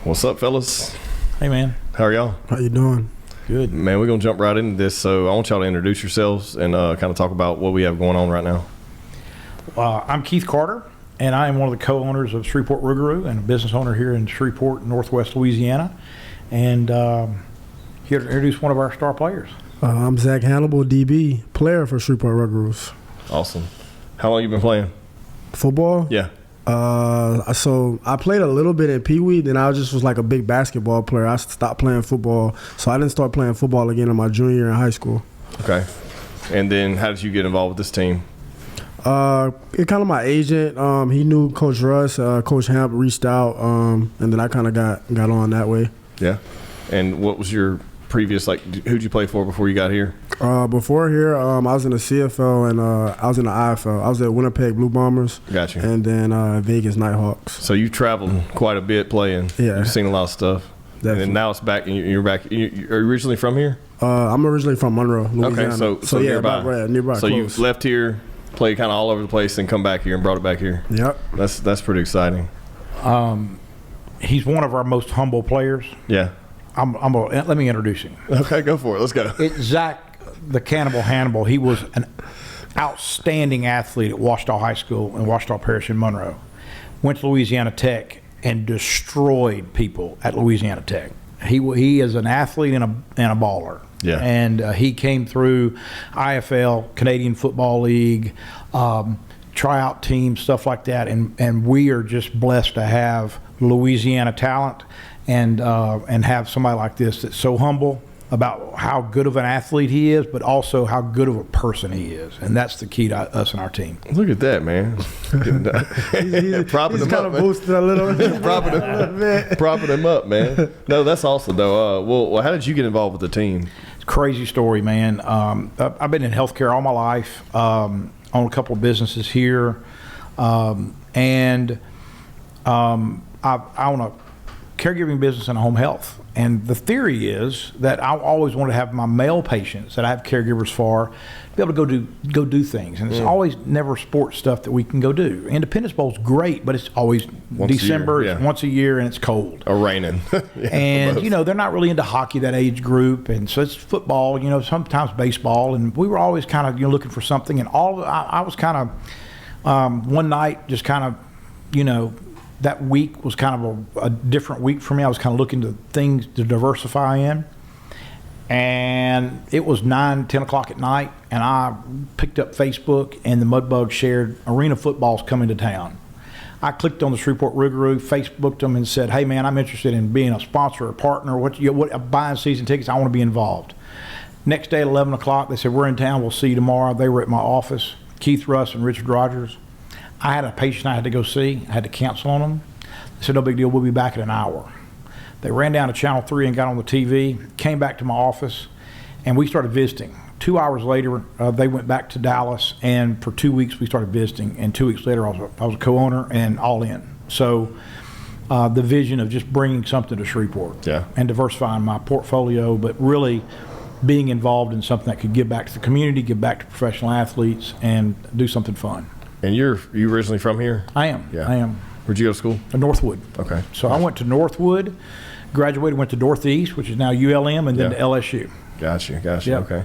What's up, fellas? Hey, man. How are y'all? How you doing? Good. Man, we're going to jump right into this. So I want y'all to introduce yourselves and kind of talk about what we have going on right now. I'm Keith Carter, and I am one of the co-owners of Shreveport Rouxgaroux and a business owner here in Shreveport, Northwest Louisiana. And here to introduce one of our star players. I'm Zach Hannibal, DB, player for Shreveport Rouxgaroux. Awesome. How long you been playing? Football? Yeah. So I played a little bit in Pee Wee, then I just was like a big basketball player. I stopped playing football, so I didn't start playing football again in my junior year in high school. Okay. And then how did you get involved with this team? It kind of my agent. He knew Coach Russ. Coach Hamp reached out, and then I kind of got on that way. Yeah. And what was your previous, who'd you play for before you got here? Before here, I was in the CFL and I was in the IFL. I was at Winnipeg Blue Bombers. Gotcha. And then Vegas Nighthawks. So you traveled quite a bit playing. Yeah. You've seen a lot of stuff. Definitely. And then now it's back, and you're back. Are you originally from here? I'm originally from Monroe, Louisiana. Okay, so yeah, nearby. Nearby. So close. you left here, played kind of all over the place, and come back here and brought it back here. Yep. That's pretty exciting. He's one of our most humble players. Yeah. Let me introduce him. Okay, go for it. Let's go. It's Zach the Cannibal Hannibal. He was an outstanding athlete at Washita High School in Washita Parish in Monroe. Went to Louisiana Tech and destroyed people at Louisiana Tech. He is an athlete and a baller. Yeah. And he came through IFL, Canadian Football League, tryout teams, stuff like that. And we are just blessed to have Louisiana talent and have somebody like this that's so humble about how good of an athlete he is, but also how good of a person he is. And that's the key to us and our team. Look at that, man. He's kind of boosted a little bit. Propping him up, man. No, that's awesome, though. Well, how did you get involved with the team? It's a crazy story, man. I've been in healthcare all my life, own a couple of businesses here, and I own a caregiving business and a home health. And the theory is that I always want to have my male patients that I have caregivers for be able to go do things. And it's always never sports stuff that we can go do. Independence Bowl's great, but it's always December, it's once a year, and it's cold. Or raining. And, they're not really into hockey, that age group. And so it's football, sometimes baseball. And we were always kind of looking for something. And I was kind of, one night, just kind of, that week was kind of a different week for me. I was kind of looking to things to diversify in. And it was 9, 10 o'clock at night, and I picked up Facebook, and the Mudbug shared arena football's coming to town. I clicked on the Shreveport Rouxgaroux, Facebooked them, and said, hey, man, I'm interested in being a sponsor or partner. Buying season tickets, I want to be involved. Next day at 11 o'clock, they said, we're in town, we'll see you tomorrow. They were at my office, Keith Russ and Richard Rogers. I had a patient I had to go see. I had to cancel on them. They said, no big deal, we'll be back in an hour. They ran down to Channel 3 and got on the TV, came back to my office, and we started visiting. 2 hours later, they went back to Dallas, and for 2 weeks we started visiting, and 2 weeks later I was a co-owner and all in. So the vision of just bringing something to Shreveport and diversifying my portfolio, but really being involved in something that could give back to the community, give back to professional athletes, and do something fun. And you originally from here? I am. Yeah. I am. Where'd you go to school? Northwood. Okay. So I went to Northwood, graduated, went to Northeast, which is now ULM, and then to LSU. Gotcha. Yep. Okay.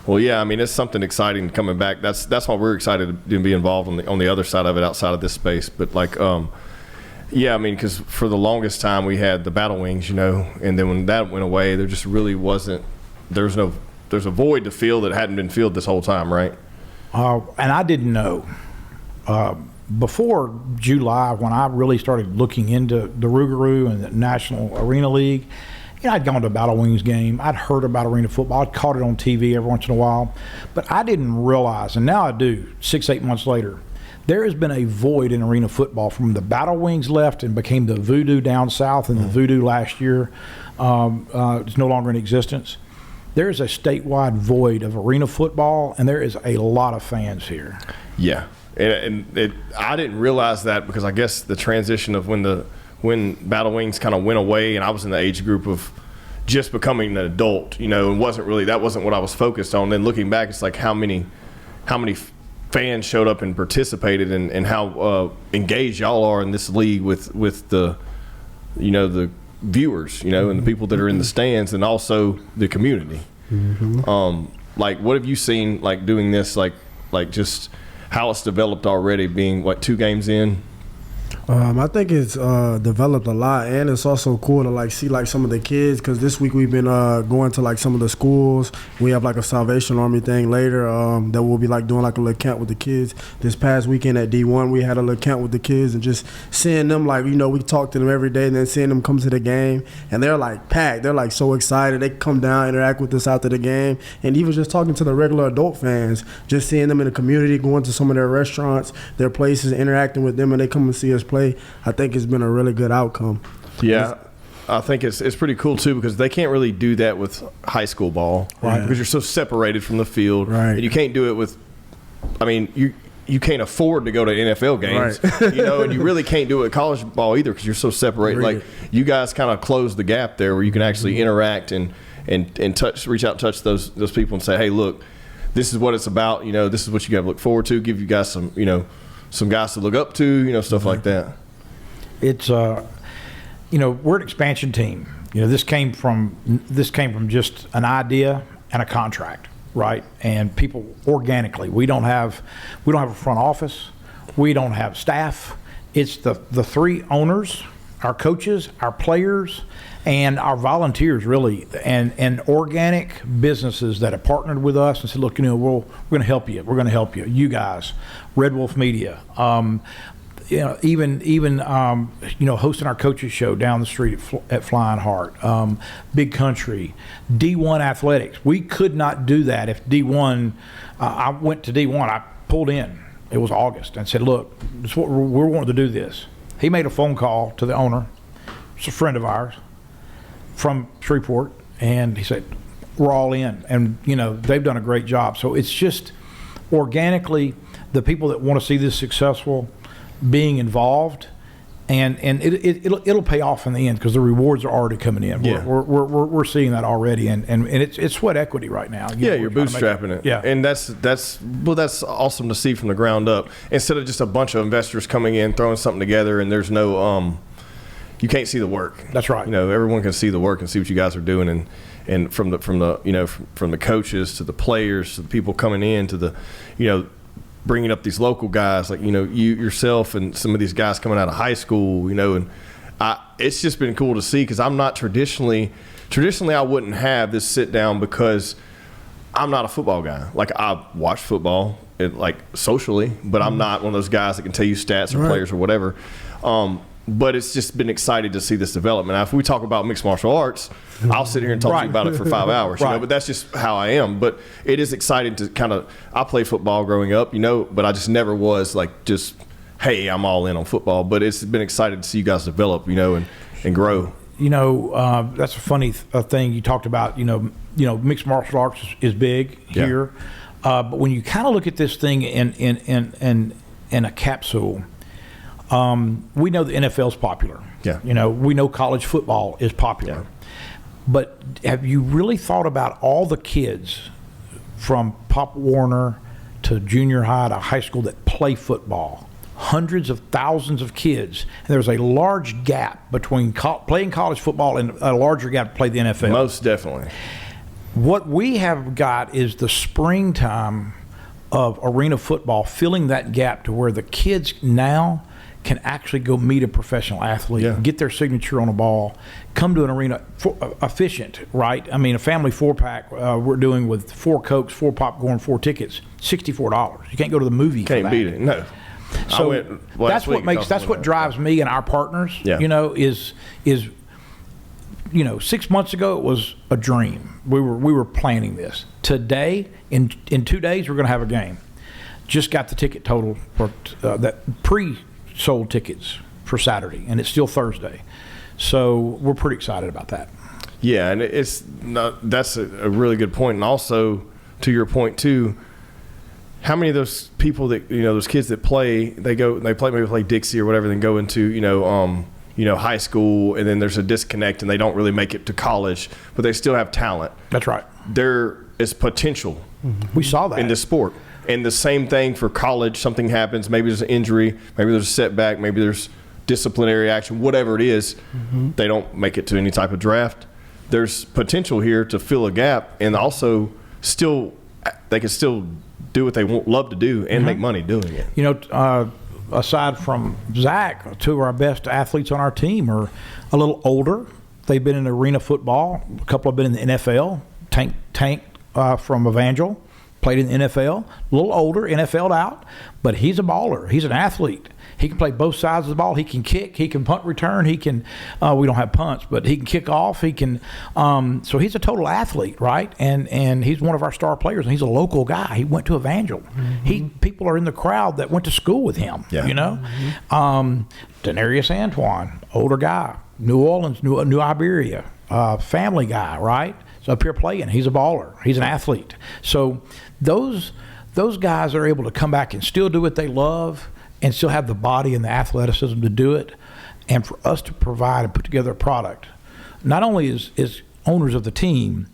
Well, yeah, it's something exciting coming back. That's why we're excited to be involved on the other side of it, outside of this space. But because for the longest time we had the Battle Wings, and then when that went away, there just really wasn't. There's a void to fill that hadn't been filled this whole time, right? And I didn't know. Before July, when I really started looking into the Rouxgaroux and the National Arena League, I'd gone to a Battle Wings game. I'd heard about arena football. I'd caught it on TV every once in a while. But I didn't realize, and now I do, 6-8 months later, there has been a void in arena football from the Battle Wings left and became the Voodoo down south, and the Voodoo last year is no longer in existence. There is a statewide void of arena football, and there is a lot of fans here. Yeah. And I didn't realize that because I guess the transition of when Battle Wings kind of went away, and I was in the age group of just becoming an adult, and that wasn't what I was focused on. Then looking back, it's like how many fans showed up and participated, and how engaged y'all are in this league with the viewers, and the people that are in the stands, and also the community. Like, what have you seen, like, doing this, like just how it's developed already, being, 2 games in? I think it's developed a lot, and it's also cool to see some of the kids, because this week we've been going to some of the schools. We have a Salvation Army thing later that we'll be doing a little camp with the kids. This past weekend at D1 we had a little camp with the kids, and just seeing them we talk to them every day, and then seeing them come to the game, and they're packed. They're so excited. They come down, interact with us after the game, and even just talking to the regular adult fans, just seeing them in the community, going to some of their restaurants, their places, interacting with them, and they come and see us play. I think it's been a really good outcome. Yeah, I think it's pretty cool too, because they can't really do that with high school ball, right? Because you're so separated from the field, right? And you can't do it with. I mean, you can't afford to go to NFL games, right? And you really can't do it with college ball either, because you're so separated. Really? You guys kind of close the gap there, where you can actually interact and reach out, and touch those people, and say, hey, look, this is what it's about. This is what you got to look forward to. Give you guys some guys to look up to, stuff like that. It's we're an expansion team. This came from just an idea and a contract, right? And people organically. We don't have a front office. We don't have staff. It's the 3 owners, our coaches, our players, and our volunteers, really, and organic businesses that have partnered with us and said, look, we're going to help you. We're going to help you. You guys, Red Wolf Media, even hosting our coaches show down the street at Flying Heart, Big Country, D1 Athletics. We could not do that if D1. I went to D1. I pulled in. It was August, and said, look, this is what we're wanting to do this. He made a phone call to the owner. It's a friend of ours from Shreveport, and he said, we're all in. And they've done a great job. So it's just organically the people that want to see this successful being involved, and it'll pay off in the end, because the rewards are already coming in. Yeah. We're seeing that already, and it's sweat equity right now. You're bootstrapping it. Yeah, and that's awesome to see from the ground up, instead of just a bunch of investors coming in, throwing something together, and there's no you can't see the work. That's right. Everyone can see the work and see what you guys are doing, and from the coaches to the players to the people coming in to the bringing up these local guys like you yourself and some of these guys coming out of high school, and it's just been cool to see, because I'm not traditionally I wouldn't have this sit down, because I'm not a football guy. I watch football socially, but I'm not one of those guys that can tell you stats or players or whatever. But it's just been exciting to see this development. Now, if we talk about mixed martial arts, I'll sit here and talk to you about it for 5 hours, but that's just how I am. But it is exciting to I played football growing up, but I just never was hey, I'm all in on football. But it's been exciting to see you guys develop, and grow. That's a funny thing you talked about. Mixed martial arts is big here, but when you kind of look at this thing in a capsule. We know the NFL's popular. Yeah. We know college football is popular. Yeah. But have you really thought about all the kids from Pop Warner to junior high to high school that play football? Hundreds of thousands of kids. And there's a large gap between playing college football and a larger gap to play the NFL. Most definitely. What we have got is the springtime of arena football, filling that gap to where the kids now can actually go meet a professional athlete, get their signature on a ball, come to an arena, efficient, right? I mean, a family 4-pack we're doing with 4 Cokes, 4 popcorn, 4 tickets, $64. You can't go to the movie. Can't beat it, no. So that's what drives me and our partners. Is 6 months ago it was a dream. We were planning this. Today, in 2 days, we're going to have a game. Just got the ticket total for that pre-sold tickets for Saturday, and it's still Thursday. So we're pretty excited about that. Yeah, and that's a really good point. And also, to your point too, how many of those people that those kids that play Dixie or whatever, then go into high school, and then there's a disconnect and they don't really make it to college, but they still have talent. That's right. There is potential. Mm-hmm. We saw that in this sport. And the same thing for college. Something happens. Maybe there's an injury. Maybe there's a setback. Maybe there's disciplinary action, whatever it is, they don't make it to any type of draft. There's potential here to fill a gap, and also they can still do what they love to do and make money doing it. You know, aside from Zach, two of our best athletes on our team are a little older. They've been in arena football. A couple have been in the NFL. Tank from Evangel played in the NFL. A little older, NFL'd out, but he's a baller. He's an athlete. He can play both sides of the ball. He can kick. He can punt return. He can. We don't have punts, but he can kick off. He can. So he's a total athlete, right? And he's one of our star players. And he's a local guy. He went to Evangel. People are in the crowd that went to school with him. Yeah. You know, Denarius Antoine, older guy, New Orleans, New Iberia, family guy, right? So up here playing. He's a baller. He's an athlete. So those guys are able to come back and still do what they love, and still have the body and the athleticism to do it, and for us to provide and put together a product, not only as owners of the team,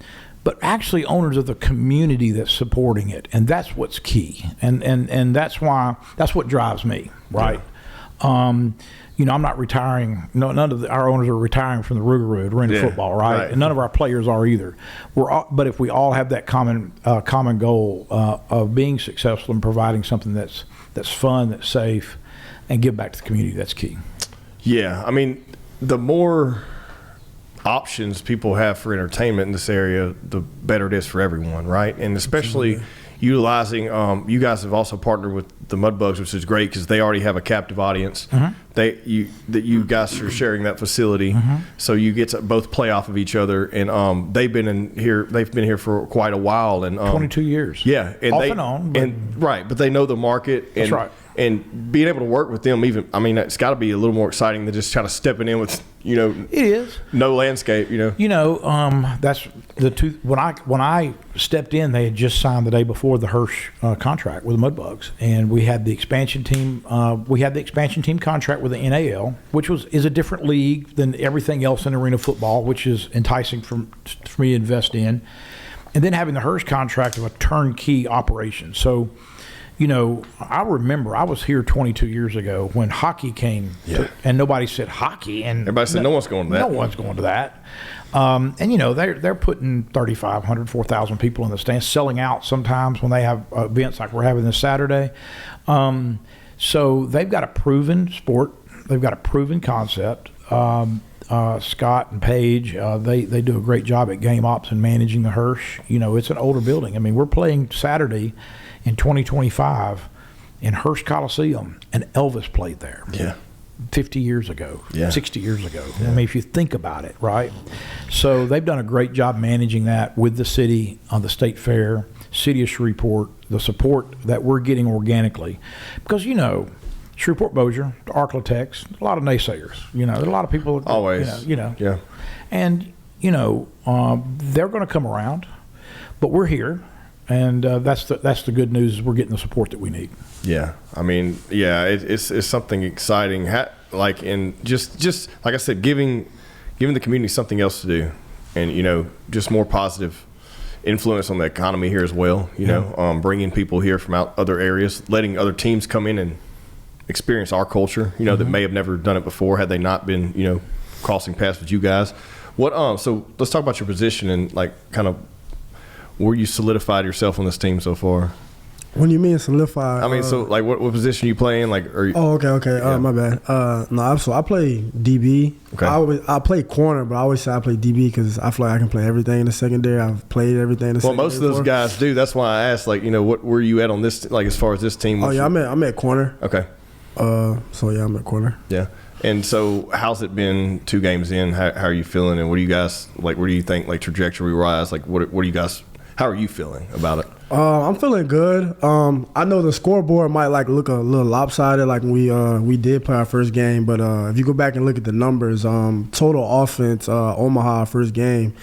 but actually owners of the community that's supporting it, and that's what's key, and that's what drives me, right? Yeah. You know, I'm not retiring. No, none of our owners are retiring from the Rouxgaroux arena football, right? And none of our players are either. But if we all have that common goal of being successful and providing something that's fun, that's safe, and give back to the community, that's key. Yeah, I mean, the more options people have for entertainment in this area, the better it is for everyone, right? And especially utilizing, you guys have also partnered with the Mudbugs, which is great because they already have a captive audience. You guys are sharing that facility, so you get to both play off of each other. And they've been here for quite a while, and 22 years. Yeah, and off and on, but they know the market. And, that's right. And being able to work with them, it's got to be a little more exciting than just kind of stepping in with, it is no landscape, that's the two. When I stepped in, they had just signed the day before the Hirsch contract with the Mudbugs, and we had the expansion team. We had the expansion team contract with the NAL, which is a different league than everything else in arena football, which is enticing for me to invest in, and then having the Hirsch contract of a turnkey operation. So, I remember I was here 22 years ago when hockey came, and nobody said hockey, and everybody said no one's going to that. No one's going to that. And they're putting 3,500, 4,000 people in the stands, selling out sometimes when they have events like we're having this Saturday. So they've got a proven sport, they've got a proven concept. Scott and Paige, they do a great job at game ops and managing the Hirsch. It's an older building. I mean, we're playing Saturday in 2025 in Hirsch Coliseum, and Elvis played there. Yeah. 50 years ago, 60 years ago. Yeah. I mean, if you think about it, right? So they've done a great job managing that with the city, on the state fair, city of Shreveport, the support that we're getting organically. Because, Shreveport Bossier, the Arklatex, a lot of naysayers. There are a lot of people. Always. Yeah. And, they're going to come around, but we're here. And that's the good news is we're getting the support that we need. Yeah, I mean, it's something exciting. Just like I said, giving the community something else to do, and just more positive influence on the economy here as well. Bringing people here from other areas, letting other teams come in and experience our culture. That may have never done it before had they not been crossing paths with you guys. So let's talk about your position and kind of where you solidified yourself on this team so far. When you mean solidified? I mean, what position you play in? Okay. Yeah. My bad. So I play DB. Okay. I play corner, but I always say I play DB because I feel like I can play everything in the secondary. I've played everything in the secondary. Well, most of those guys do. That's why I asked, what were you at on this, as far as this team? I'm at corner. Okay. I'm at corner. Yeah. And so how's it been 2 games in? How are you feeling? And what do you guys, where do you think, trajectory-wise, what do you guys, how are you feeling about it? I'm feeling good. I know the scoreboard might look a little lopsided we did play our first game, but if you go back and look at the numbers, total offense, Omaha first game,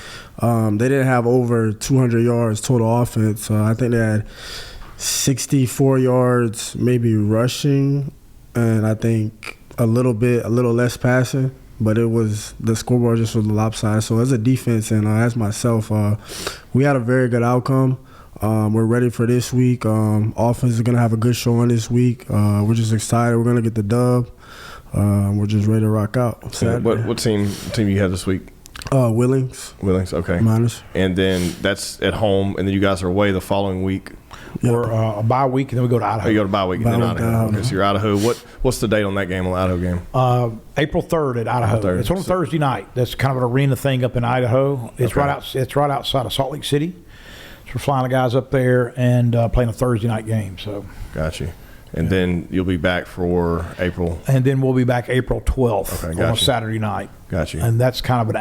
they didn't have over 200 yards total offense. I think they had 64 yards maybe rushing, and I think a little less passing. But the scoreboard just was lopsided. So as a defense and as myself, we had a very good outcome. We're ready for this week. Offense is going to have a good showing this week. We're just excited. We're going to get the dub. we're just ready to rock out. Saturday. What team you have this week? Willings. Okay. Miners. And then that's at home, and then you guys are away the following week. We're a bye week, and then we go to Idaho. Oh, you go to bye week, and then Idaho. Idaho. Okay, so you're Idaho. What's the date on that game, on the Idaho game? April 3rd at Idaho. April 3rd. It's on a Thursday night. That's kind of an arena thing up in Idaho. It's Okay. It's right outside of Salt Lake City. So we're flying the guys up there and playing a Thursday night game. So. Got you. And then you'll be back for April. And then we'll be back April 12th Okay, on a gotcha. Saturday night. Got you. And that's kind of an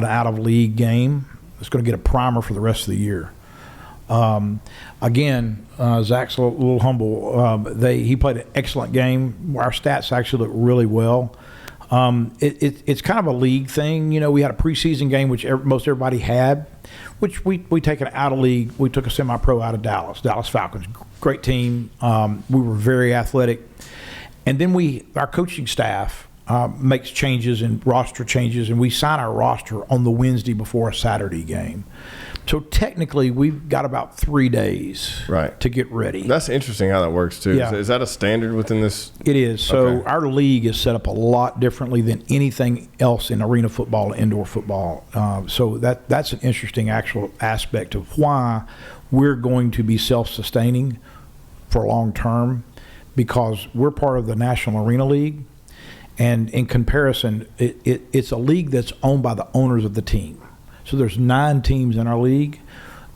out of league game. It's going to get a primer for the rest of the year. Again, Zach's a little humble. He played an excellent game. Our stats actually look really well. It's kind of a league thing. You know, we had a preseason game, which most everybody had, which we take an out of league. We took a semi-pro out of Dallas Falcons. Great team. We were very athletic. And then our coaching staff makes changes and roster changes, and we sign our roster on the Wednesday before a Saturday game. So technically, we've got about 3 days Right. to get ready. That's interesting how that works, too. Yeah. Is that a standard within this? It is. So Okay. our league is set up a lot differently than anything else in arena football and indoor football. So that's an interesting actual aspect of why we're going to be self-sustaining for long term, because we're part of the National Arena League. And in comparison, it's a league that's owned by the owners of the team. So there's 9 teams in our league.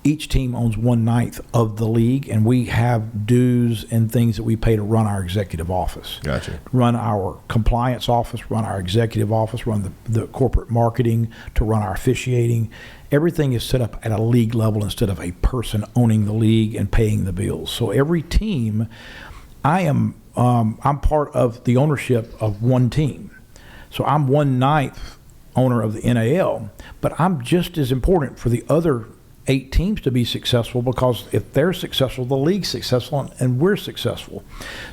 Each team owns 1/9 of the league, and we have dues and things that we pay to run our executive office. Gotcha. Run our compliance office, run our executive office, run the corporate marketing, to run our officiating. Everything is set up at a league level instead of a person owning the league and paying the bills. So every team, I'm part of the ownership of one team. So I'm 1/9 owner of the NAL, but I'm just as important for the other 8 teams to be successful, because if they're successful, the league's successful and we're successful.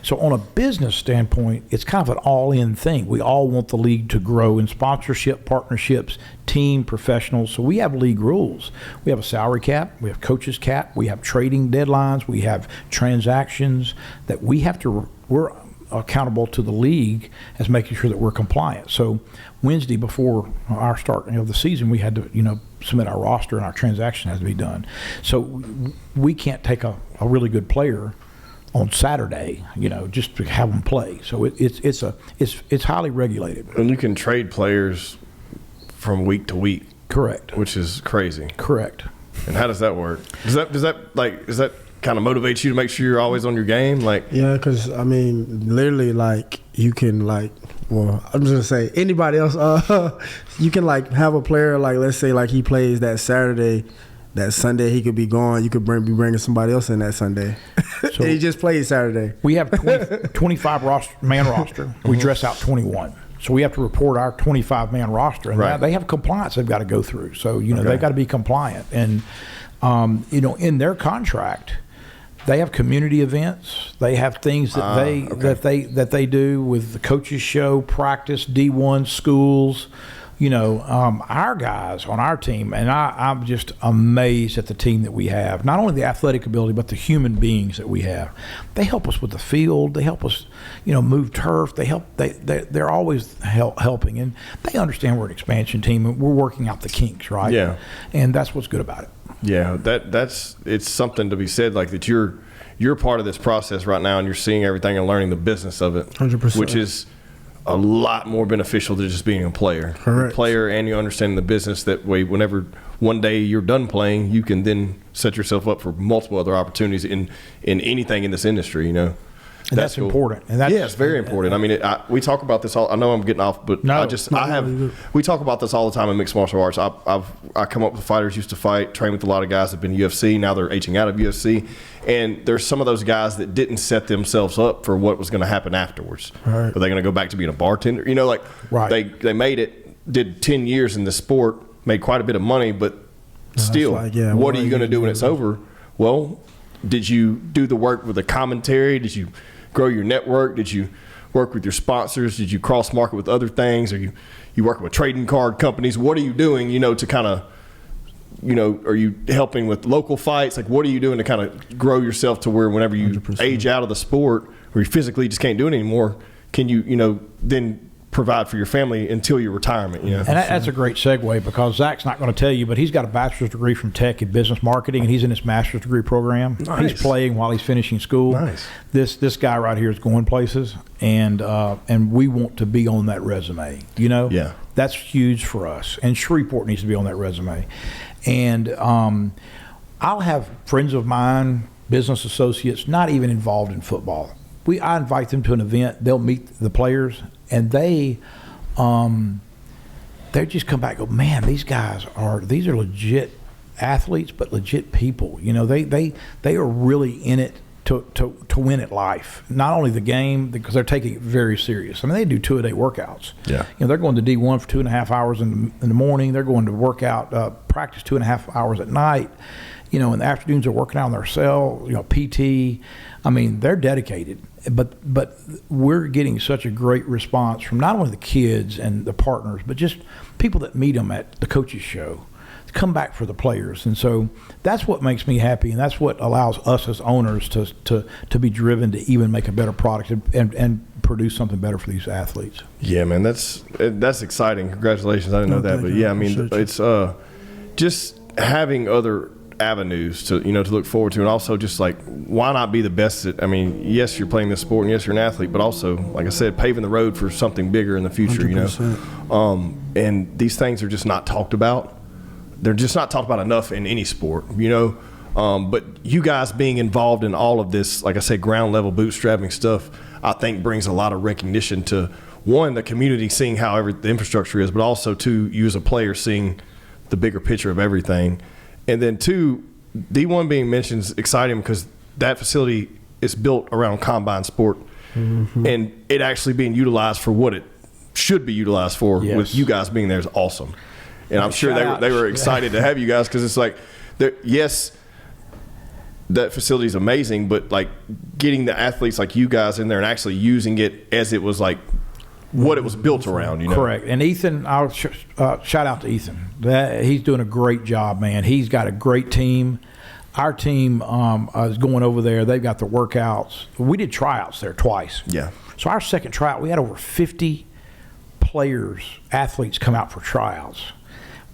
So on a business standpoint, it's kind of an all-in thing. We all want the league to grow in sponsorship, partnerships, team, professionals. So we have league rules. We have a salary cap, we have coaches cap, we have trading deadlines, we have transactions that we're accountable to the league as making sure that we're compliant. So Wednesday before our start of the season, we had to, submit our roster, and our transaction has to be done. So we can't take a really good player on Saturday, just to have them play. So it's highly regulated. And you can trade players from week to week. Correct. Which is crazy. Correct. And how does that work? Does that kind of motivate you to make sure you're always on your game? Yeah, because literally, you can I'm just gonna say anybody else. You can have a player, let's say he plays that Saturday, that Sunday he could be gone. You could be bringing somebody else in that Sunday. So and he just plays Saturday. We have 25 man roster. We dress out 21. So we have to report our 25-man roster, and Right. they have compliance they've got to go through. So they've got to be compliant, and in their contract, they have community events. They have things that they do with the coaches show, practice, D1 schools. Our guys on our team, and I'm just amazed at the team that we have. Not only the athletic ability, but the human beings that we have. They help us with the field. They help us, move turf. They're always helping, and they understand we're an expansion team, and we're working out the kinks, right? Yeah. And that's what's good about it. Yeah, it's something to be said, that you're part of this process right now, and you're seeing everything and learning the business of it. 100%. Which is a lot more beneficial than just being a player. Correct. A player, and you understand the business. That way, whenever one day you're done playing, you can then set yourself up for multiple other opportunities in anything in this industry. And that's cool. important. And it's very important. We talk about this all. I know I'm getting off, but we talk about this all the time in mixed martial arts. I come up with fighters used to fight, train with a lot of guys that've been UFC. Now they're aging out of UFC, and there's some of those guys that didn't set themselves up for what was going to happen afterwards. Right. Are they going to go back to being a bartender? Right. They made it, did 10 years in the sport, made quite a bit of money, but still, what are you going to do when it's over? Well, did you do the work with the commentary? Did you grow your network? Did you work with your sponsors? Did you cross market with other things? Are you working with trading card companies? What are you doing, to kind of, are you helping with local fights? What are you doing to kind of grow yourself to where whenever you 100%. age out of the sport, or you physically just can't do it anymore, can you, then provide for your family until your retirement. You know? And that's a great segue, because Zach's not going to tell you, but he's got a bachelor's degree from Tech in business marketing, and he's in his master's degree program. Nice. He's playing while he's finishing school. Nice. This guy right here is going places, and we want to be on that resume. You know, Yeah. that's huge for us. And Shreveport needs to be on that resume. And I'll have friends of mine, business associates, not even involved in football. I invite them to an event. They'll meet the players, and they just come back and go, man, these are legit athletes, but legit people. You know, they are really in it to win at life. Not only the game, because they're taking it very serious. I mean, they do 2-a-day workouts. Yeah. You know, they're going to D1 for 2.5 hours in the morning. They're going to work out, practice 2.5 hours at night. You know, in the afternoons they're working out on their cell, you know, PT. I mean, they're dedicated. But we're getting such a great response from not only the kids and the partners, but just people that meet them at the coaches show to come back for the players. And so that's what makes me happy, and that's what allows us as owners to be driven to even make a better product and produce something better for these athletes. Yeah, man, that's exciting. Congratulations. I didn't know that, but yeah, I mean, it's just having other avenues to look forward to, and also just like, why not be the best at, I mean, yes, you're playing this sport, and yes, you're an athlete, but also, like I said, paving the road for something bigger in the future. 100%. And these things are just not talked about. They're just not talked about enough in any sport, but you guys being involved in all of this, like I said, ground level bootstrapping stuff, I think brings a lot of recognition to, one, the community seeing how the infrastructure is, but also, two, you as a player seeing the bigger picture of everything. And then, two, D1 being mentioned is exciting because that facility is built around combine sport, and it actually being utilized for what it should be utilized for. Yes. With you guys being there is awesome. And I'm sure they were excited to have you guys, because it's like, yes, that facility is amazing, but like getting the athletes like you guys in there and actually using it as it was like what it was built around, Correct. And Ethan, I'll shout out to Ethan. He's doing a great job, man. He's got a great team. Our team is going over there. They've got the workouts. We did tryouts there twice. Yeah. So our second tryout, we had over 50 players, athletes come out for tryouts.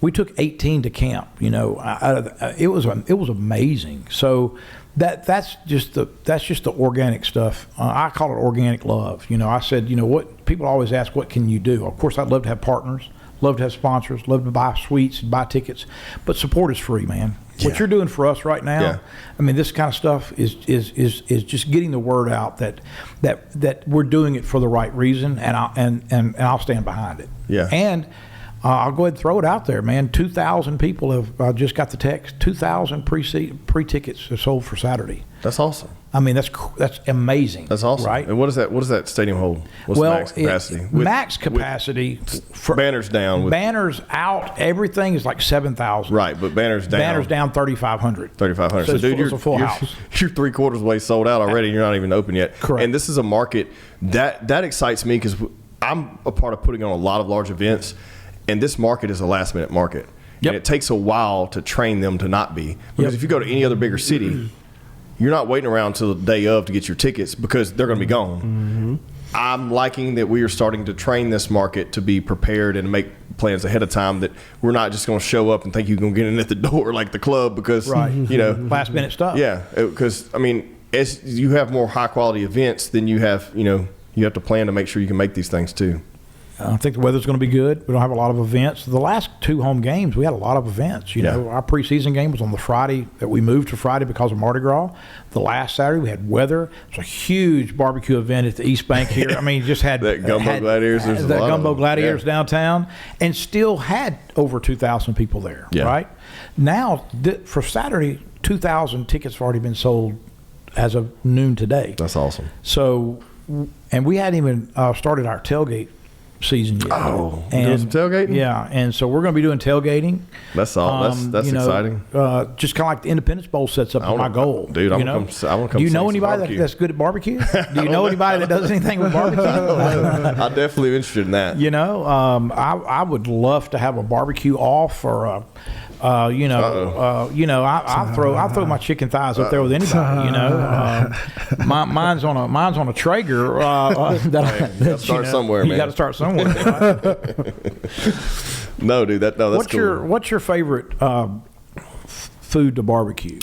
We took 18 to camp. It was amazing. So that's just the organic stuff. I call it organic love. I said, what people always ask, what can you do? Of course, I'd love to have partners, love to have sponsors, love to buy suites and buy tickets, but support is free, man. Yeah. What you're doing for us right now, I mean, this kind of stuff is just getting the word out that we're doing it for the right reason, and I'll stand behind it. Yeah. And I'll go ahead and throw it out there, man. 2,000 people have just got the text. 2,000 pre-tickets are sold for Saturday. That's awesome. I mean, that's amazing. That's awesome, right? And what does that stadium hold? What's the max capacity? Max capacity for banners down. Banners out, everything is like 7,000. Right, but banners down. Banners down 3,500. 3,500. So dude, it's a full house. You're 3/4 way sold out already, and you're not even open yet. Correct. And this is a market that excites me, because I'm a part of putting on a lot of large events, and this market is a last-minute market. Yep. And it takes a while to train them to not be. Because if you go to any other bigger city, you're not waiting around till the day of to get your tickets, because they're going to be gone. Mm-hmm. I'm liking that we are starting to train this market to be prepared and make plans ahead of time, that we're not just going to show up and think you're going to get in at the door like the club, because, last-minute stuff. Yeah, because, I mean, as you have more high-quality events, then you have to plan to make sure you can make these things too. I think the weather's going to be good. We don't have a lot of events. The last 2 home games, we had a lot of events. Our preseason game was on the Friday that we moved to Friday because of Mardi Gras. The last Saturday, we had weather. It was a huge barbecue event at the East Bank here. I mean, just had that Gumbo Gladiators. The Gumbo Gladiators downtown, and still had over 2,000 people there. Yeah. Right now, for Saturday, 2,000 tickets have already been sold as of noon today. That's awesome. So, and we hadn't even started our tailgate season yet. Oh, and some tailgating? Yeah, and so we're going to be doing tailgating. That's all. That's exciting. Just kind of like the Independence Bowl sets up my goal. Dude, I want to come. Do you know anybody that's good at barbecue? Do you know anybody that does anything with barbecue? I'm definitely interested in that. I would love to have a barbecue off, or I throw my chicken thighs up there with anybody. Mine's on a Traeger. Start somewhere, man. You got to start somewhere. somewhere. Right? No, dude, that's cool. What's your favorite food to barbecue?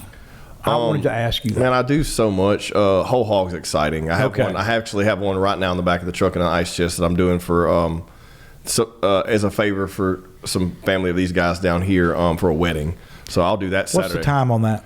I wanted to ask you that. Man, I do so much. Whole hog's exciting. I have Okay. one. I actually have one right now in the back of the truck in an ice chest that I'm doing for as a favor for some family of these guys down here for a wedding. So I'll do that Saturday. What's the time on that?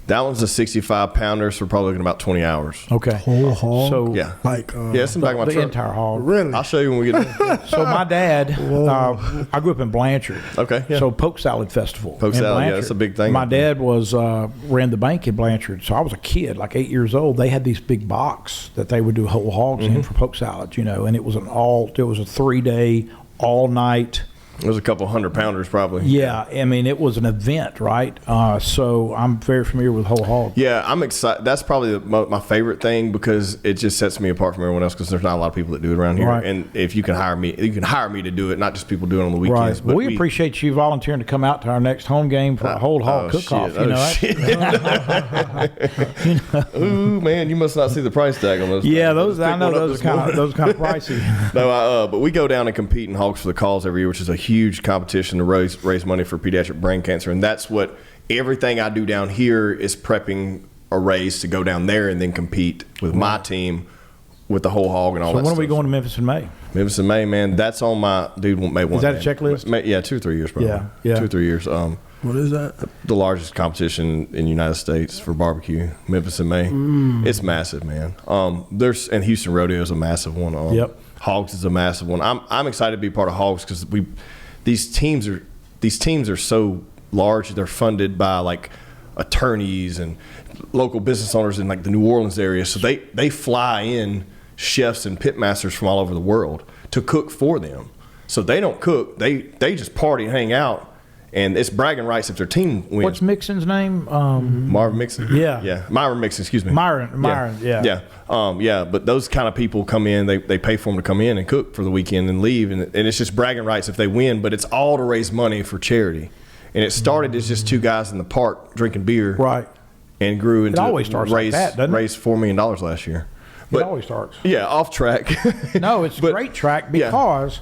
That one's a 65 pounder, so we're probably looking about 20 hours. Okay. Whole hog. So Yeah. Like Yeah, it's in the back of my the truck. entire hog. really? I'll show you when we get there. So my dad, I grew up in Blanchard. Okay. Yeah. So Poke Salad Festival. Poke in salad, yeah, Blanchard. that's a big thing. My dad was ran the bank in Blanchard, so I was a kid, like 8 years old. They had these big box that they would do whole hogs Mm-hmm. in for poke salads, and it was a 3-day, all night. It was a couple 100 pounders probably. Yeah, I mean it was an event, right? So I'm very familiar with whole hog. Yeah, I'm excited. That's probably my favorite thing because it just sets me apart from everyone else because there's not a lot of people that do it around here. Right. And if you can hire me to do it, not just people doing it on the Right. weekends. But We appreciate you volunteering to come out to our next home game for a whole hog cook-off. Ooh, man, you must not see the price tag on those. Yeah, things. those I know those kind of pricey. No, but we go down and compete in Hogs for the Cause every year, which is a huge competition to raise money for pediatric brain cancer, and that's what everything I do down here is prepping a raise to go down there and then compete with my team with the whole hog and all So that. when stuff. are we going to Memphis in May? Memphis in May, man. That's on my dude. May one. Is that a man. checklist? Yeah, 2 or 3 years, probably. Yeah. 2 or 3 years. What is that? The largest competition in the United States for barbecue, Memphis in May. It's massive, man. And Houston Rodeo is a massive one. Yep. Hogs is a massive one. I'm excited to be part of Hogs because these teams are so large. They're funded by like attorneys and local business owners in like the New Orleans area. So they fly in chefs and pitmasters from all over the world to cook for them. So they don't cook. They just party and hang out. And it's bragging rights if their team wins. What's Mixon's name? Marvin Mixon? Yeah. Myron Mixon, excuse me. Myron, yeah. Yeah, but those kind of people come in, they pay for them to come in and cook for the weekend and leave. And it's just bragging rights if they win, but it's all to raise money for charity. And it started as just 2 guys in the park drinking beer. Right. And grew into always starts like that, doesn't it? raised $4 million last year. It always starts. Yeah, off track. No, it's a great track because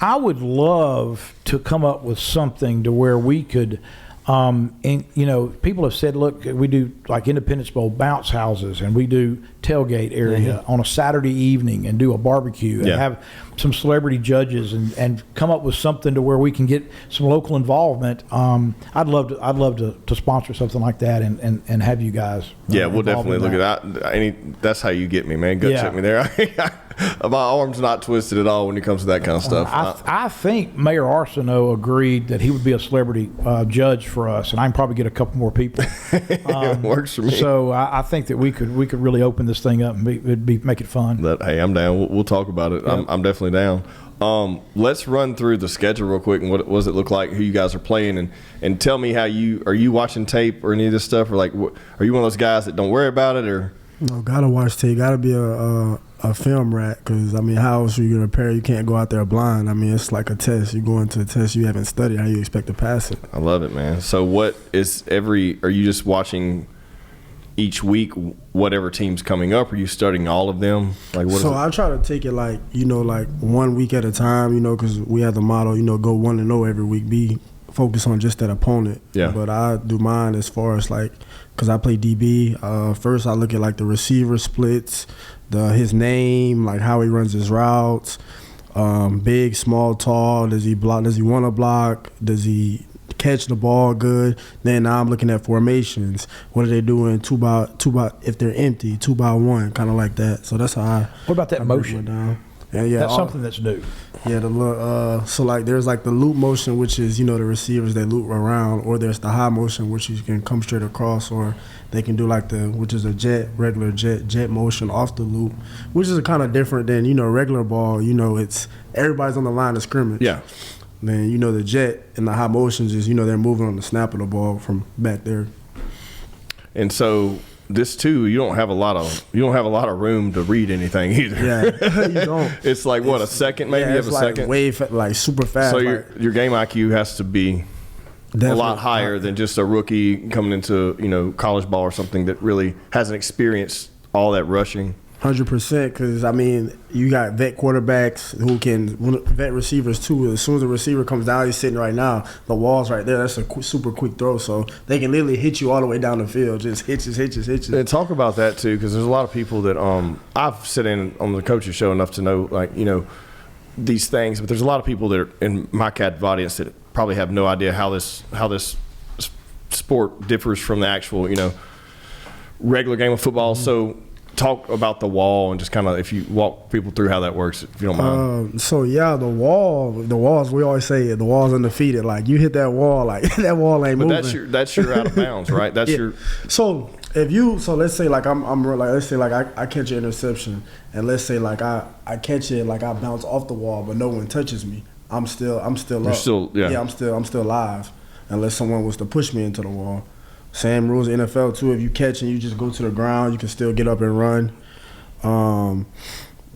I would love to come up with something to where we could, people have said, look, we do like Independence Bowl bounce houses and we do tailgate area on a Saturday evening and do a barbecue and have some celebrity judges and come up with something to where we can get some local involvement. I'd love to sponsor something like that and have you guys. Yeah, we'll definitely look at that. That's how you get me, man. Gut check me there. My arm's not twisted at all when it comes to that kind of stuff. I think Mayor Arsenault agreed that he would be a celebrity judge for us, and I can probably get a couple more people. It works for me. So I think that we could really open this thing up and make it fun. Hey, I'm down. We'll talk about it. Yep. I'm definitely down. Let's run through the schedule real quick and what does it look like, who you guys are playing, and tell me are you watching tape or any of this stuff, or like are you one of those guys that don't worry about it, or? No, gotta watch tape. Gotta be a film rat because how else are you gonna prepare? You can't go out there blind. It's like a test. You go into a test you haven't studied. How you expect to pass it? I love it, man. So are you just watching each week whatever team's coming up? Are you studying all of them? Like what? So I try to take it like 1 week at a time. Because we have the motto go 1-0 every week. Be focused on just that opponent. Yeah. But I do mine as far as because I play DB. First I look at the receiver splits, his name, how he runs his routes, big, small, tall. Does he block? Does he want to block? Does he catch the ball good? Then now I'm looking at formations. What are they doing? Two by if they're empty, 2x1, kind of like that. So that's how I. What about that motion? Down. That's something that's new. Yeah, there's the loop motion, which is the receivers they loop around, or there's the high motion, which you can come straight across, or they can do which is a regular jet motion off the loop, which is kind of different than regular ball. It's everybody's on the line of scrimmage. Yeah. Then the jet and the high motions is they're moving on the snap of the ball from back there. And so this too, you don't have a lot of room to read anything either. Yeah, you don't. It's like a second, maybe you have a second. Way super fast. So your game IQ has to be a lot higher than just a rookie coming into college ball or something that really hasn't experienced all that rushing. 100%, because I mean, you got vet quarterbacks who can vet receivers too. As soon as the receiver comes down, he's sitting right now. The wall's right there. That's a super quick throw, so they can literally hit you all the way down the field. Just hitches. And talk about that too, because there's a lot of people that I've sit in on the coaches show enough to know, like, you know, these things. But there's a lot of people that are in my captive audience that probably have no idea how this sport differs from the actual, you know, regular game of football. So talk about the wall and just kind of, if you walk people through how that works, if you don't mind. So yeah, the walls. We always say the wall's undefeated. Like, you hit that wall, like that wall ain't moving. But that's your out of bounds, right? That's your. So let's say like let's say like I catch an interception, and let's say like I catch it, like I bounce off the wall, but no one touches me. I'm still up. Yeah, I'm still alive, unless someone was to push me into the wall. Same rules in NFL too. If you catch and you just go to the ground, you can still get up and run.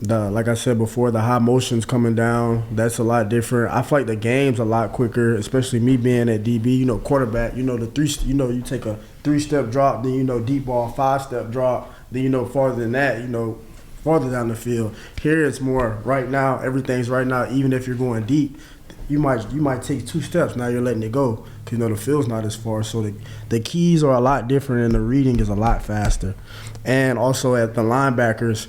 Like I said before, the high motions coming down, that's a lot different. I feel like the game's a lot quicker, especially me being at DB. You know, quarterback. You know you take a 3-step drop, then deep ball 5-step drop, then farther than that, farther down the field. Here it's more right now. Everything's right now. Even if you're going deep, you might take 2 steps. Now you're letting it go because the field's not as far. So the keys are a lot different and the reading is a lot faster. And also at the linebackers,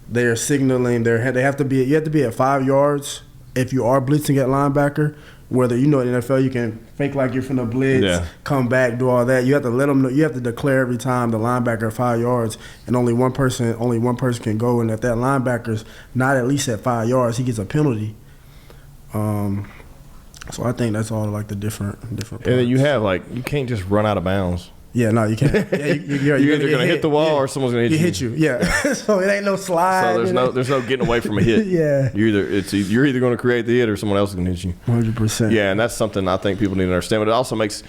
they're signaling. You have to be at 5 yards if you are blitzing at linebacker. Whether in the NFL you can fake like you're finna blitz, come back, do all that. You have to let them know. You have to declare every time the linebacker at 5 yards, and only one person can go. And if that linebacker's not at least at 5 yards, he gets a penalty. So I think that's all like the different parts. And then you have you can't just run out of bounds. Yeah, no, you can't. Yeah, you're either going to hit the wall or someone's going to hit you. Yeah. So it ain't no slide. So there's no getting away from a hit. Yeah. You're either going to create the hit or someone else is going to hit you. 100%. Yeah, and that's something I think people need to understand. But it also makes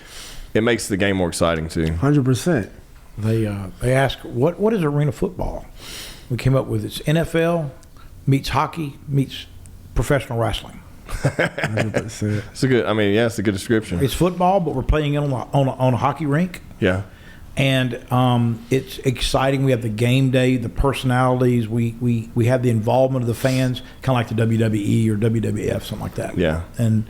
the game more exciting too. 100%. They ask what is arena football? We came up with it's NFL meets hockey meets professional wrestling. 100%. It's a good. I mean, yeah, it's a good description. It's football, but we're playing it on a hockey rink. Yeah. And it's exciting. We have the game day, the personalities. We have the involvement of the fans, kind of like the WWE or WWF, something like that. Yeah. And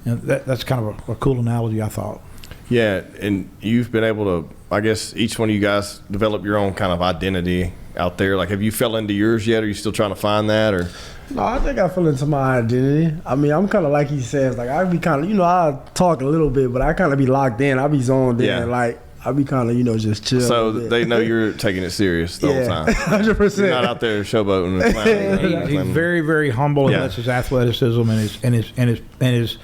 that's kind of a cool analogy, I thought. Yeah, and you've been able to, I guess, each one of you guys develop your own kind of identity out there. Like, have you fell into yours yet? Or are you still trying to find that? Or no, I think I fell into my identity. I mean, I'm kind of like he says, like I be kind of, I talk a little bit, but I kind of be locked in. I be zoned in, like I be kind of, just chill. So they know you're taking it serious the whole time. 100%. You're not out there showboating and clowning. He's very, very humble, and that's his athleticism and his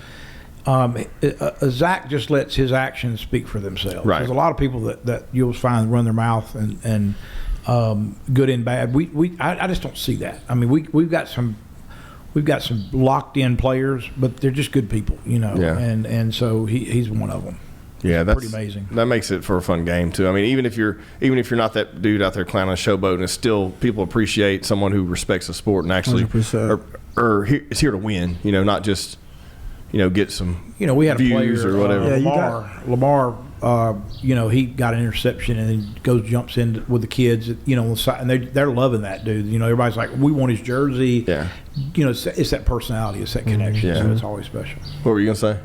Zach just lets his actions speak for themselves. Right. There's a lot of people that you'll find run their mouth and good and bad. I just don't see that. I mean, we've got some locked in players, but they're just good people, Yeah. And so he's one of them. Yeah, that's pretty amazing. That makes it for a fun game too. I mean, even if you're not that dude out there clowning, showboating, it's still people appreciate someone who respects the sport and actually or is here to win. Not just get some we had a views player or whatever. Lamar, he got an interception and then jumps in with the kids, and they're loving that dude. Everybody's like, we want his jersey. Yeah. It's that personality, it's that connection. Yeah. So it's always special. What were you gonna say?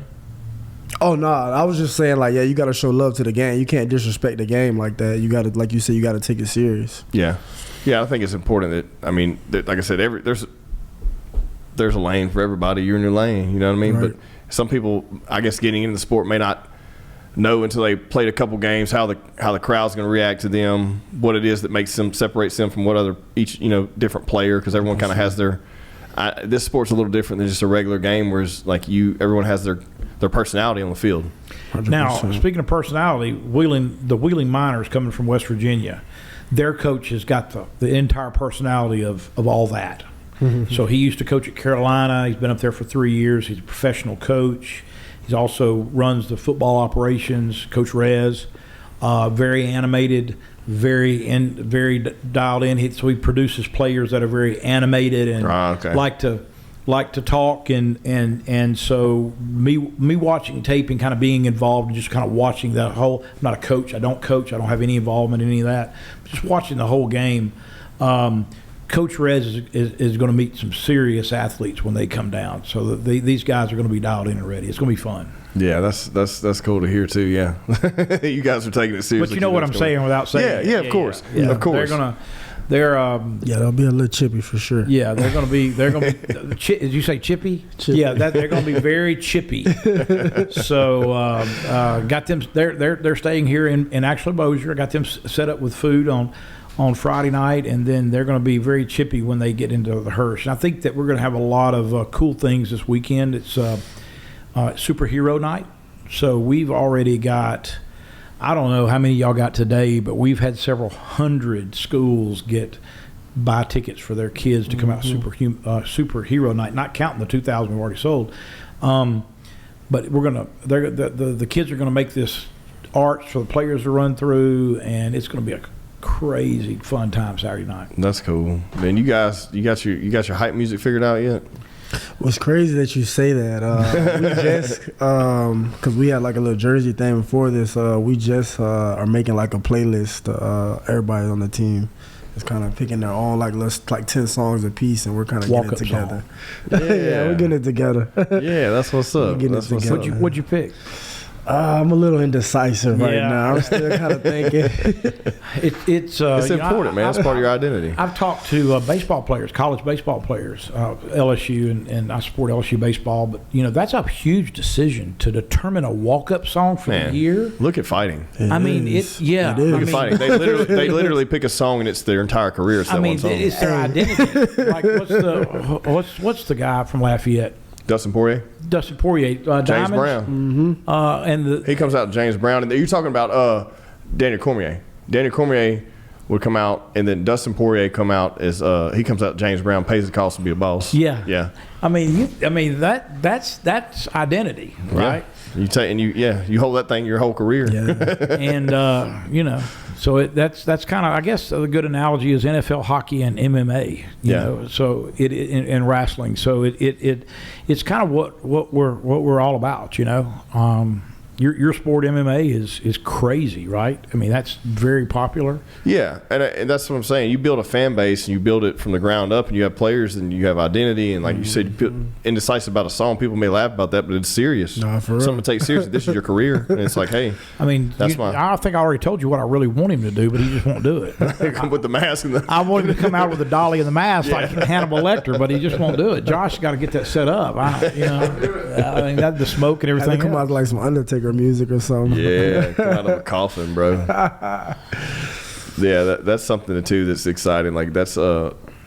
Oh no, I was just saying you got to show love to the game. You can't disrespect the game like that. You got to, like you said, you got to take it serious. Yeah, I think it's important that like I said, there's a lane for everybody. You're in your lane, you know what I mean? Right. But some people, I guess, getting into the sport may not know until they played a couple games how the crowd's going to react to them, what it is that separates them from what other each different player, because everyone kind of has their. This sport's a little different than just a regular game, whereas everyone has their personality on the field. 100%. Now, speaking of personality, the Wheeling Miners coming from West Virginia, their coach has got the entire personality of all that. Mm-hmm. So he used to coach at Carolina. He's been up there for 3 years. He's a professional coach. He also runs the football operations, Coach Rez. Very animated, very dialed in. So he produces players that are very animated and like to talk. And so me watching tape and kind of being involved, just kind of watching the whole. I'm not a coach. I don't coach. I don't have any involvement in any of that. Just watching the whole game. Coach Rez is going to meet some serious athletes when they come down. So these guys are going to be dialed in and ready. It's going to be fun. Yeah, that's cool to hear too. Yeah, you guys are taking it seriously. But you know what I'm saying without saying. Yeah, of course. Of course. They'll be a little chippy for sure. Yeah, they're going to be. Did you say chippy? Yeah, they're going to be very chippy. So got them. They're staying here in actually Bossier. I got them set up with food on Friday night, and then they're going to be very chippy when they get into the Hirsch. And I think that we're going to have a lot of cool things this weekend. It's superhero night, so we've already got. I don't know how many y'all got today, but we've had several hundred schools buy tickets for their kids to come out superhero night, not counting the 2,000 we've already sold. But the kids are gonna make this arch for the players to run through, and it's gonna be a crazy fun time Saturday night. That's cool, man. You got your hype music figured out yet? What's crazy that you say that. We just, because we had like a little jersey thing before this, we just are making like a playlist. Everybody on the team is kind of picking their own like 10 songs a piece, and we're kind of getting it together. Yeah, we're getting it together. Yeah, that's what's up. That's what's up. What'd you pick? I'm a little indecisive right now. I'm still kind of thinking. It's important, man. It's part of your identity. I've talked to baseball players, college baseball players, LSU, and I support LSU baseball. But that's a huge decision to determine a walk-up song for the year. Look at fighting. It is. Look at fighting. They literally pick a song, and it's their entire career. It's their identity. Like what's the guy from Lafayette? Dustin Poirier, James Diamonds? Brown. And he comes out James Brown, and you're talking about Daniel Cormier. Daniel Cormier would come out, and then Dustin Poirier come out as he comes out. James Brown pays the cost to be a boss. Yeah. That's identity, right? Yeah. You hold that thing your whole career. Yeah. And so that's kind of, I guess the good analogy is NFL hockey and MMA. You know, so it in wrestling. So it's kind of what we're all about. Your sport, MMA, is crazy, right? I mean, that's very popular. Yeah, and that's what I'm saying. You build a fan base, and you build it from the ground up, and you have players, and you have identity, and like you said, you put indecisive about a song. People may laugh about that, but it's serious. No, for real. Someone takes seriously. This is your career, and it's like, hey, I mean, I think I already told you what I really want him to do, but he just won't do it. With the mask and I want him to come out with a dolly and the mask like Hannibal Lecter, but he just won't do it. Josh got to get that set up. The smoke and everything. Come out like some Undertaker music or something. Yeah, come out of a coffin, bro. Yeah, that's something too that's exciting. Like that's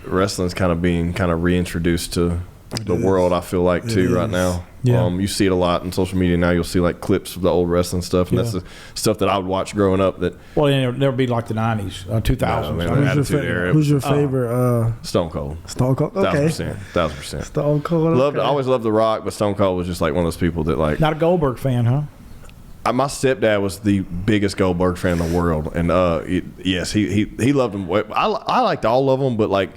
wrestling's kind of being reintroduced to the world. I feel like too right now. Yeah. You see it a lot on social media now. You'll see like clips of the old wrestling stuff, and that's the stuff that I would watch growing up. That it'll never be like the 90s, 2000s. Who's your favorite? Stone Cold. Stone Cold. Okay. 1000%. Stone Cold. I always loved The Rock, but Stone Cold was just like one of those people that like. Not a Goldberg fan, huh? My stepdad was the biggest Goldberg fan in the world, and yes, he loved him. I liked all of them, but like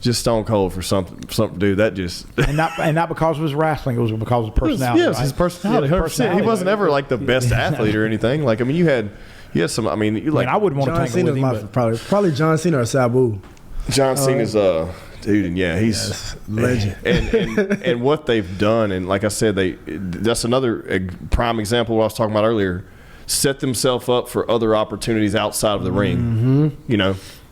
just Stone Cold for something, dude. That just and not because of his wrestling, it was because of personality. Yes, his personality. 100%. He wasn't ever like the best athlete or anything. Like I mean, you had some. I mean, I wouldn't want to John tangle Cena's with him. Probably John Cena or Sabu. John Cena's dude, and he's legend. And what they've done, and like I said, that's another prime example of what I was talking about earlier. Set themselves up for other opportunities outside of the ring,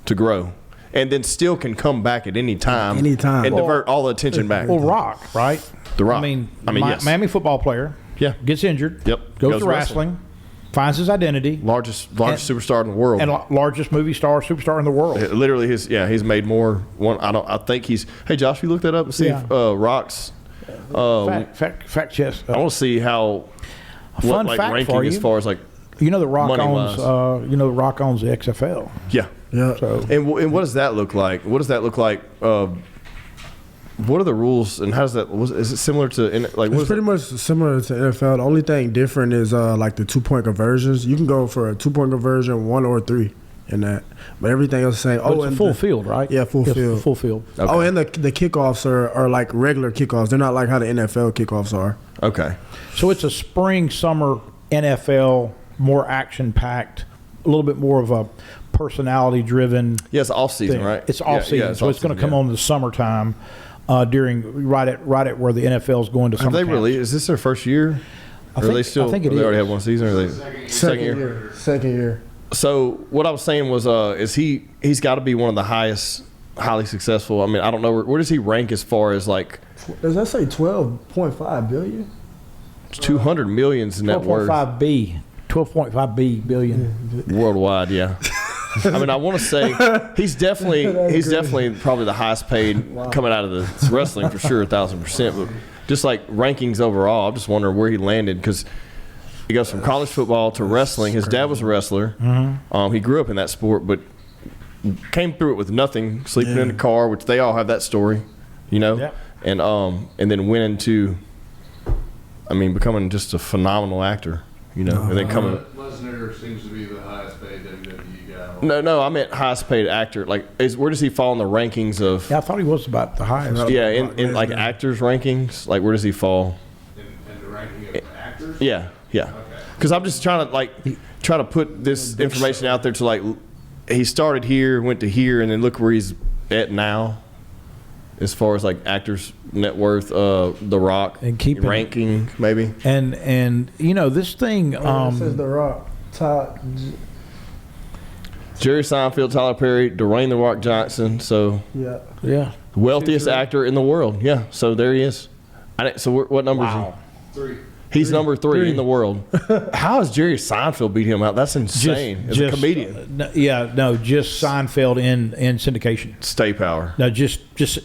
to grow, and then still can come back at any time, and divert all the attention back. Well, Rock, right? The Rock. I mean, yes. Miami football player. Yeah, gets injured. Yep, goes to wrestling. Finds his identity. Largest superstar in the world. And largest superstar in the world. Literally, he's made more. I think he's. Hey, Josh, you look that up and see if Rock's. Fact check. I want to see how. Fun fact ranking for you. As far as like. The Rock owns. Money-wise. The Rock owns the XFL. Yeah. So. And what does that look like? What are the rules and how does that? Is it similar to like? It's pretty much similar to NFL. The only thing different is like the 2-point conversions. You can go for a 2-point conversion, 1 or 3 in that, but everything else is the same. It's a full field, right? Yeah, full field. Full field. Okay. Oh, and the kickoffs are like regular kickoffs. They're not like how the NFL kickoffs are. Okay. So it's a spring, summer NFL, more action packed, a little bit more of a personality-driven. Yeah, it's off season, thing. right? It's off season, so it's going to come on in the summertime during right at where the NFL is going to summer. Have they camps. really? Is this their first year? I Or are they still? think it they already is. have one season. Or are they Second year. So what I was saying was, is he's got to be one of the highly successful. I mean, I don't know where does he rank as far as like Does that say 12.5 billion? 200 millions in net worth 12.5 billion. worldwide? Yeah. I mean, I want to say he's definitely probably the highest paid coming out of the wrestling for sure, 1,000%. But just like rankings overall, I'm just wondering where he landed because he goes from college football to wrestling. His dad was a wrestler. Mm-hmm. He grew up in that sport, but came through it with nothing, sleeping in the car, which they all have that story, you know. Yep. And then went into, I mean, becoming just a phenomenal actor, you know. And then coming. Lesnar seems to be the highest paid WWE guy. No, I meant highest paid actor. Like, where does he fall in the rankings of? Yeah, I thought he was about the highest. Yeah, in like actors rankings, like where does he fall? In the ranking of actors? Yeah. Okay. Because I'm just trying to put this information out there to like, he started here, went to here, and then look where he's at now, as far as like actors net worth, The Rock, And keeping ranking maybe. And you know this thing. It says The Rock. Top. Jerry Seinfeld, Tyler Perry, Dwayne The Rock Johnson. So Yeah. Yeah. wealthiest actor in the world. Yeah. So there he is. So what number is Wow. 3. he? He's number 3 in the world. How has Jerry Seinfeld beat him out? That's insane. As a comedian. Just Seinfeld in syndication. Stay power. No, just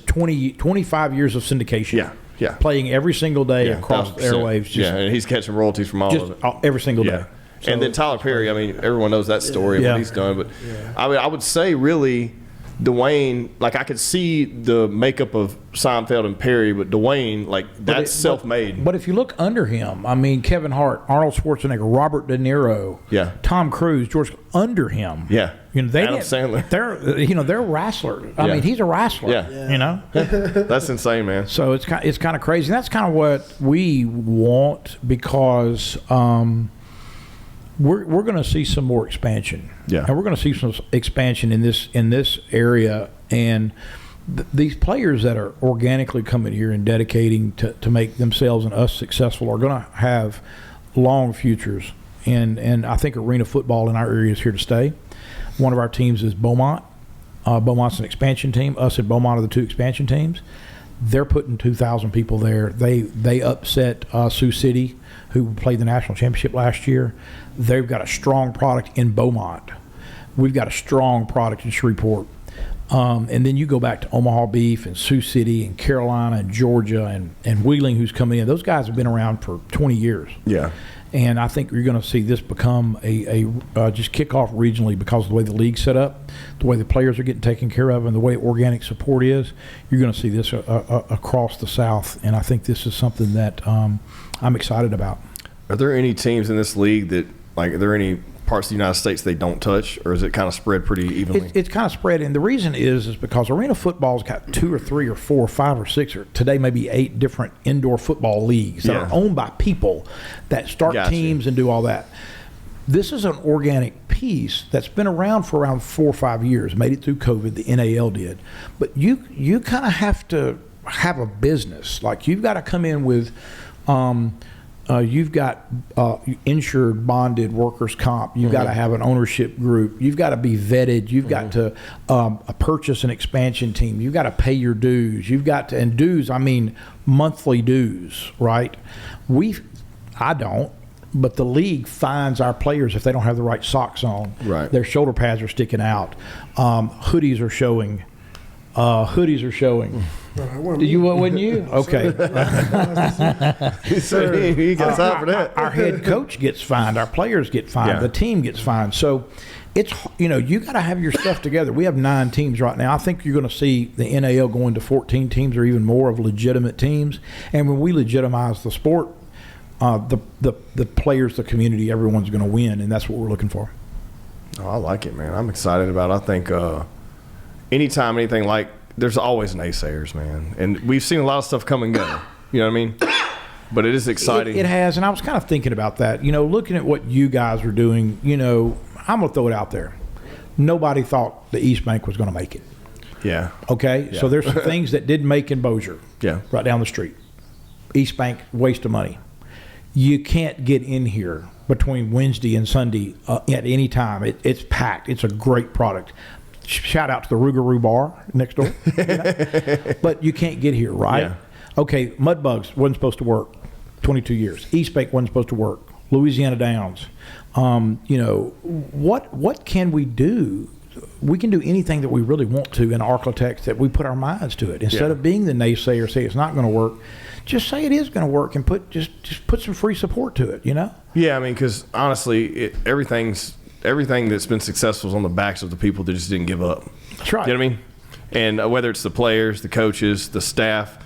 25 years of syndication. Yeah. Playing every single day Yeah, across the 1,000%. airwaves. Just, And he's catching royalties from all of it. every single day. Yeah. And then Tyler Perry, I mean, everyone knows that story and Yeah. what he's done. But I mean, I would say really, Dwayne, like I could see the makeup of Seinfeld and Perry, but Dwayne, like that's self-made. But if you look under him, I mean, Kevin Hart, Arnold Schwarzenegger, Robert De Niro, Yeah. Tom Cruise, George, under him. Yeah. You know, Adam Sandler. They're wrestlers. I Yeah. mean, he's a wrestler. Yeah. You know. That's insane, man. So it's kind of crazy. That's kind of what we want because we're going to see some more expansion. Yeah. And we're going to see some expansion in this area, and these players that are organically coming here and dedicating to make themselves and us successful are going to have long futures. And I think arena football in our area is here to stay. One of our teams is Beaumont. Beaumont's an expansion team. Us at Beaumont are the 2 expansion teams. They're putting 2,000 people there. They upset Sioux City, who played the national championship last year. They've got a strong product in Beaumont. We've got a strong product in Shreveport. And then you go back to Omaha Beef and Sioux City and Carolina and Georgia and Wheeling, who's coming in. Those guys have been around for 20 years. Yeah. And I think you're going to see this become a just kick off regionally because of the way the league's set up, the way the players are getting taken care of, and the way organic support is. You're going to see this across the South, and I think this is something that I'm excited about. Are there any teams in this league that, like, are there any parts of the United States they don't touch, or is it kind of spread pretty evenly? It's kind of spread, and the reason is because arena football's got 2 or 3 or 4 or 5 or 6 or today maybe 8 different indoor football leagues that are owned by people that start teams and do all that. This is an organic piece that's been around for around 4 or 5 years, made it through COVID, the NAL did. But you kind of have to have a business. Like, you've got to come in with you've got insured, bonded workers' comp. You've got to have an ownership group. You've got to be vetted. You've got to purchase an expansion team. You've got to pay your dues. You've got to, and dues, I mean monthly dues, right? I don't, but the league fines our players if they don't have the right socks on. Right. Their shoulder pads are sticking out. Hoodies are showing. Wouldn't you? Okay. He got time for that. Our head coach gets fined. Our players get fined. Yeah. The team gets fined. So it's, you got to have your stuff together. We have 9 teams right now. I think you're going to see the NAL going to 14 teams or even more of legitimate teams. And when we legitimize the sport, the players, the community, everyone's going to win, and that's what we're looking for. Oh, I like it, man. I'm excited about it. I think anytime anything like, there's always naysayers, man. And we've seen a lot of stuff come and go. You know what I mean? But it is exciting. It has, and I was kind of thinking about that. Looking at what you guys are doing, I'm going to throw it out there. nobody thought the East Bank was going to make it. Yeah. Okay, so there's some things that didn't make in Bossier. Yeah. Right down the street. East Bank, waste of money. You can't get in here between Wednesday and Sunday at any time. It's packed. It's a great product. Shout out to the Rouxgaroux bar next door. But you can't get here, right? Yeah. Okay, Mudbugs wasn't supposed to work 22 years. East Bank wasn't supposed to work. Louisiana Downs. What can we do? We can do anything that we really want to in Arklatex that we put our minds to it. Instead of being the naysayer, say it's not going to work, just say it is going to work and put some free support to it, Yeah, I mean, because honestly, everything that's been successful is on the backs of the people that just didn't give up. That's right. You know what I mean? And whether it's the players, the coaches, the staff,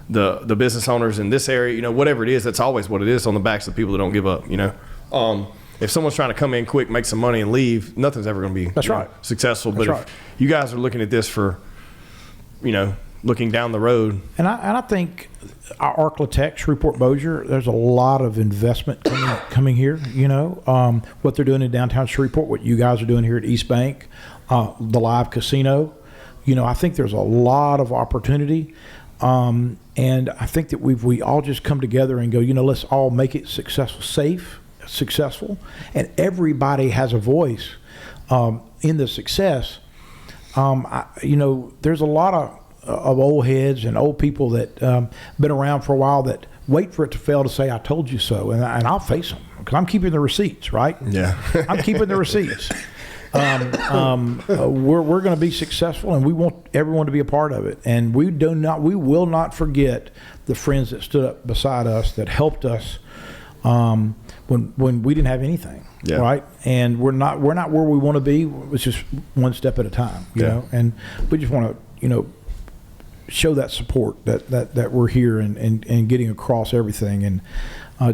the business owners in this area, whatever it is, that's always what it is, on the backs of the people that don't give up, If someone's trying to come in quick, make some money, and leave, nothing's ever going to be successful. That's but right. if you guys are looking at this for, looking down the road. And I think our Arklatex, Shreveport Bossier, there's a lot of investment coming here, what they're doing in downtown Shreveport, what you guys are doing here at East Bank, the live casino. I think there's a lot of opportunity. And I think that we all just come together and go, let's all make it successful, and everybody has a voice in the success. There's a lot of old heads and old people that been around for a while that wait for it to fail to say, I told you so, and I'll face them because I'm keeping the receipts, right? Yeah. I'm keeping the receipts. We're going to be successful, and we want everyone to be a part of it. And we will not forget the friends that stood up beside us, that helped us when we didn't have anything, right? And we're not where we want to be. It's just one step at a time, you know. And we just want to, show that support that we're here and getting across everything, and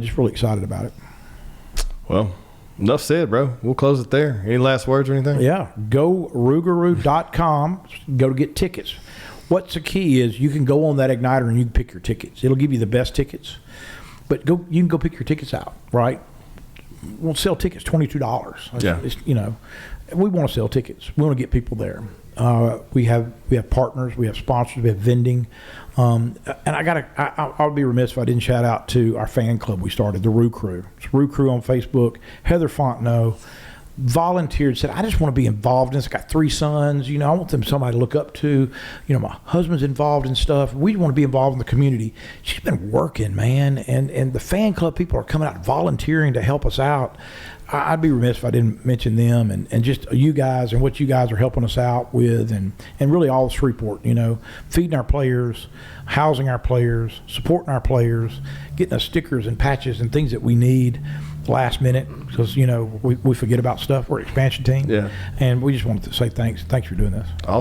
just really excited about it. Well, enough said, bro. We'll close it there. Any last words or anything? Yeah. Go Rouxgaroux.com. Go to get tickets. What's the key is you can go on that Igniter and you can pick your tickets. It'll give you the best tickets. But you can go pick your tickets out, right? We'll sell tickets $22. Yeah. We want to sell tickets. We want to get people there. We have partners, we have sponsors, we have vending. And I'll be remiss if I didn't shout out to our fan club we started, the Roux Crew. It's Roux Crew on Facebook. Heather Fontenot volunteered, said, I just want to be involved in this. I got 3 sons, I want them somebody to look up to. My husband's involved in stuff. We want to be involved in the community. She's been working, man, and the fan club people are coming out volunteering to help us out. I'd be remiss if I didn't mention them and just you guys and what you guys are helping us out with, and really all of Shreveport, feeding our players, housing our players, supporting our players, getting us stickers and patches and things that we need last minute because, we forget about stuff. We're an expansion team. Yeah. And we just wanted to say thanks. Thanks for doing this. Awesome.